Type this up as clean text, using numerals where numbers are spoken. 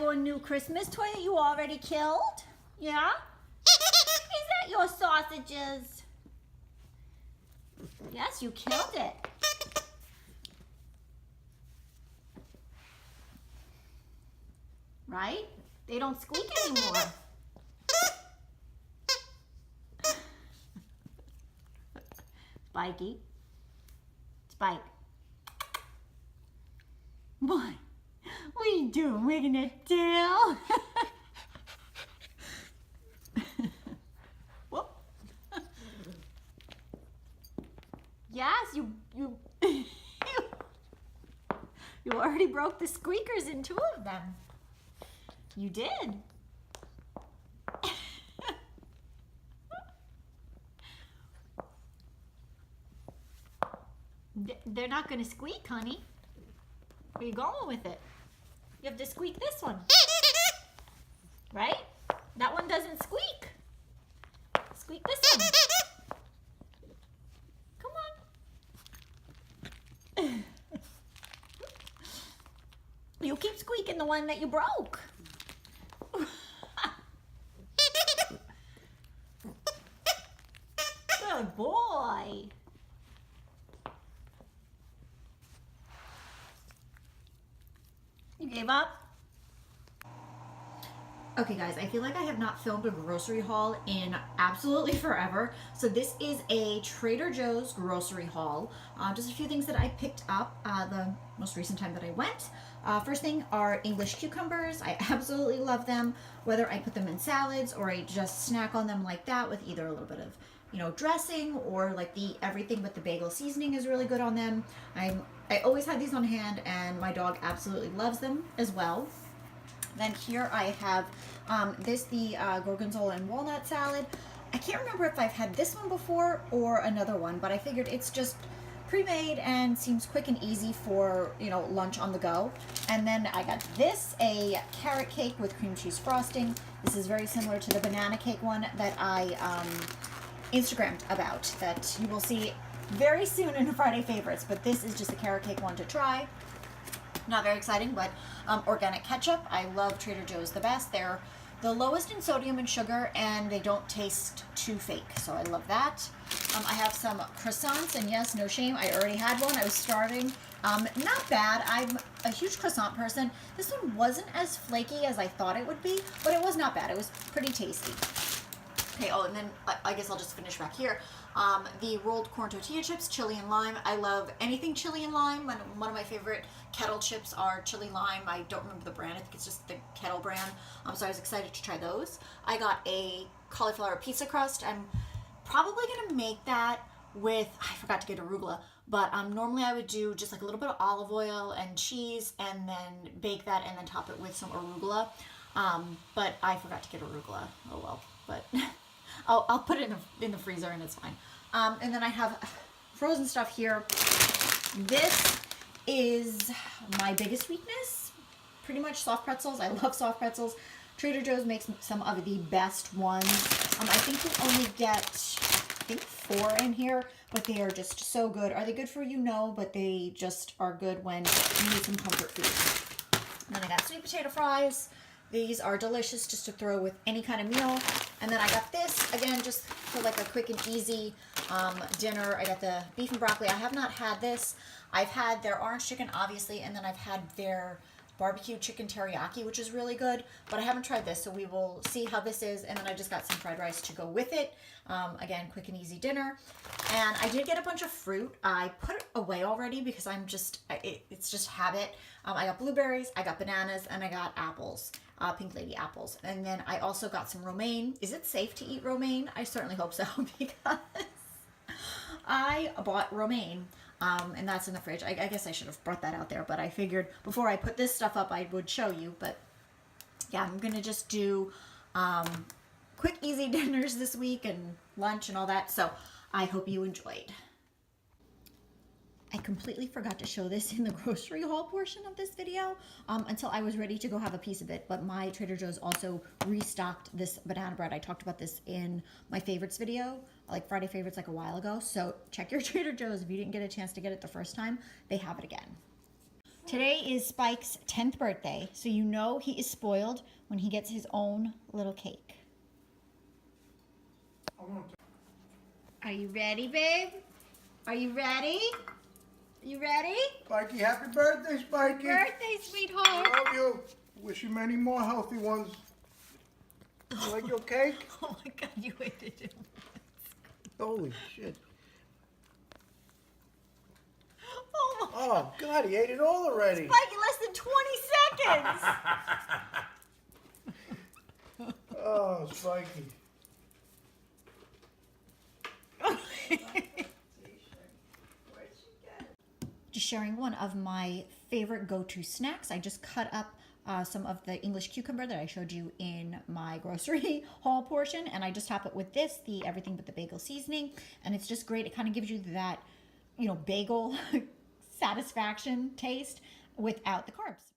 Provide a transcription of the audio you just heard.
your new Christmas toy that you already killed? Yeah? Is that your sausages? Yes, you killed it. Right? They don't squeak anymore. Spikey. Spike. What? What are you doing? Wigging that tail? Whoop. Yes, you you already broke the squeakers in 2 of them. You did. They're not going to squeak, honey. Where are you going with it? You have to squeak this one. Right? That one doesn't squeak. Squeak this one. Come on. You keep squeaking the one that you broke. Good boy. You gave up? Okay guys, I feel like I have not filmed a grocery haul in absolutely forever. So this is a Trader Joe's grocery haul. Just a few things that I picked up the most recent time that I went. First thing are English cucumbers. I absolutely love them, whether I put them in salads or I just snack on them like that with either a little bit of, you know, dressing, or like the everything but the bagel seasoning is really good on them. I always have these on hand and my dog absolutely loves them as well. Then here I have the gorgonzola and walnut salad. I can't remember if I've had this one before or another one, but I figured it's just pre-made and seems quick and easy for, you know, lunch on the go. And then I got this, a carrot cake with cream cheese frosting. This is very similar to the banana cake one that I Instagrammed about, that you will see very soon in Friday favorites, but this is just a carrot cake one to try. Not very exciting, but organic ketchup. I love Trader Joe's the best. They're the lowest in sodium and sugar, and they don't taste too fake, so I love that. I have some croissants, and yes, no shame, I already had one. I was starving. Not bad. I'm a huge croissant person. This one wasn't as flaky as I thought it would be, but it was not bad. It was pretty tasty. Okay, oh, and then I guess I'll just finish back here. The rolled corn tortilla chips, chili and lime. I love anything chili and lime. One of my favorite Kettle chips are chili lime. I don't remember the brand. I think it's just the Kettle brand. So I was excited to try those. I got a cauliflower pizza crust. I'm probably going to make that with, I forgot to get arugula, but normally I would do just like a little bit of olive oil and cheese and then bake that and then top it with some arugula. But I forgot to get arugula. Oh well, but I'll put it in the freezer and it's fine. And then I have frozen stuff here. This is my biggest weakness, pretty much soft pretzels. I love soft pretzels. Trader Joe's makes some of the best ones. I think you only get, I think 4 in here, but they are just so good. Are they good for you? No, but they just are good when you need some comfort food. And then I got sweet potato fries. These are delicious just to throw with any kind of meal. And then I got this, again, just for like a quick and easy dinner. I got the beef and broccoli. I have not had this. I've had their orange chicken, obviously, and then I've had their barbecue chicken teriyaki, which is really good, but I haven't tried this, so we will see how this is. And then I just got some fried rice to go with it. Again, quick and easy dinner. And I did get a bunch of fruit. I put it away already because I'm just, it's just habit. I got blueberries, I got bananas, and I got apples, Pink Lady apples. And then I also got some romaine. Is it safe to eat romaine? I certainly hope so, because I bought romaine. And that's in the fridge. I guess I should have brought that out there, but I figured before I put this stuff up, I would show you. But yeah, I'm going to just do quick, easy dinners this week and lunch and all that. So I hope you enjoyed. I completely forgot to show this in the grocery haul portion of this video until I was ready to go have a piece of it. But my Trader Joe's also restocked this banana bread. I talked about this in my favorites video, like Friday favorites, like a while ago. So check your Trader Joe's if you didn't get a chance to get it the first time. They have it again. Today is Spike's 10th birthday, so you know he is spoiled when he gets his own little cake. Are you ready, babe? Are you ready? You ready? Spikey, happy birthday, Spikey. Birthday, sweetheart. Love you. Wish you many more healthy ones. You like your cake? Oh my God, you ate it. Holy shit. Oh, Oh, God, he ate it all already. Spike, in less than 20 seconds. Oh, Spikey. Just sharing one of my favorite go-to snacks. I just cut up some of the English cucumber that I showed you in my grocery haul portion, and I just top it with this, the everything but the bagel seasoning, and it's just great. It kind of gives you that, bagel satisfaction taste without the carbs.